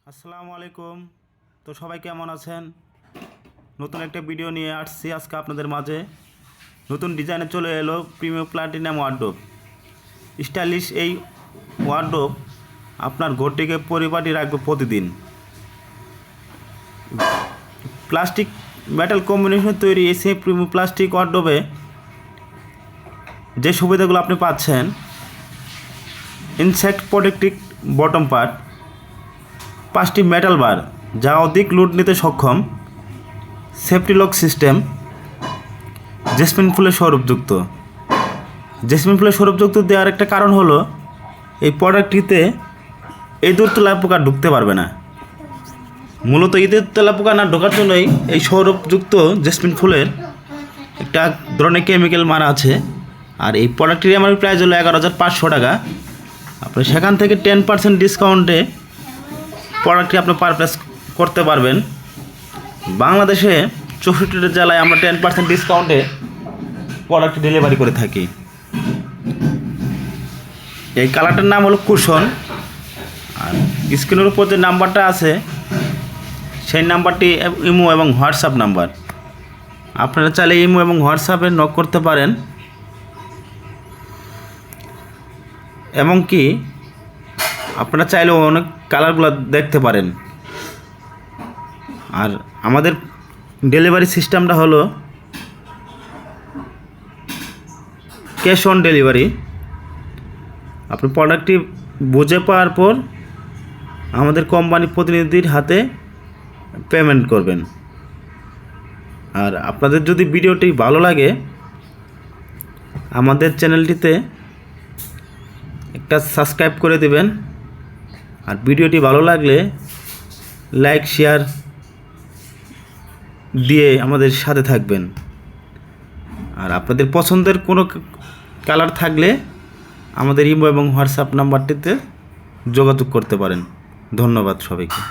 আসসালামু আলাইকুম। তো সবাই কেমন আছেন? নতুন একটা ভিডিও নিয়ে আসছি আজকে আপনাদের মাঝে। নতুন ডিজাইনে চলে এলো প্রিমিয়াম প্লাটিনাম ওয়ার্ডরোব। স্টাইলিশ এই ওয়ার্ডরোব আপনার ঘরটিকে পরিপাটি রাখবে প্রতিদিন। প্লাস্টিক মেটাল কম্বিনেশন তৈরি এই সেই প্রিমিয়াম প্লাস্টিক ওয়ার্ডরোবে যে সুবিধাগুলো আপনি পাচ্ছেন: ইনসেক্ট প্রোটেক্টিভ বটম পার্ট, 5টি মেটাল বার যা অধিক লোড নিতে সক্ষম, সেফটি লক সিস্টেম, জেসমিন ফুলের সৌরভযুক্ত। জেসমিন ফুলের সৌরভযুক্ত দেওয়ার একটা কারণ হলো এই প্রোডাক্টটিতে ইঁদুর তেলাপোকা ঢুকতে পারবে না। মূলত ইঁদুর তেলাপোকা না ঢোকার জন্যই এই সৌরভযুক্ত জেসমিন ফুলের একটা ধরনের কেমিক্যাল মারা আছে। আর এই প্রোডাক্টটির আমার প্রাইস হলো 11,500 টাকা। আপনি সেখান থেকে 10% ডিসকাউন্টে প্রোডাক্টটি আপনি পারচেজ করতে পারবেন। বাংলাদেশে 64টা জেলায় আমরা 10% ডিসকাউন্টে প্রোডাক্টটি ডেলিভারি করে থাকি। এই কালারটার নাম হলো কুশন। আর স্ক্রিনের উপর যে নাম্বারটা আছে সেই নাম্বারটি ইমো এবং হোয়াটসঅ্যাপ নাম্বার। আপনারা চাইলে ইমো এবং হোয়াটসঅ্যাপে নক করতে পারেন। এমনকি আপনারা চাইলেও অনেক কালারগুলো দেখতে পারেন। আর আমাদের ডেলিভারি সিস্টেমটা হলো ক্যাশ অন ডেলিভারি। আপনি প্রোডাক্টটি বুঝে পাওয়ার পর আমাদের কোম্পানির প্রতিনিধির হাতে পেমেন্ট করবেন। আর আপনাদের যদি ভিডিওটি ভালো লাগে আমাদের চ্যানেলটিতে একটা সাবস্ক্রাইব করে দেবেন। আর ভিডিওটি ভালো লাগলে লাইক শেয়ার দিয়ে আমাদের সাথে থাকবেন। আর আপনাদের পছন্দের কোনো কালার থাকলে আমাদের ইমো এবং হোয়াটসঅ্যাপ নাম্বারটিতে যোগাযোগ করতে পারেন। ধন্যবাদ সবাইকে।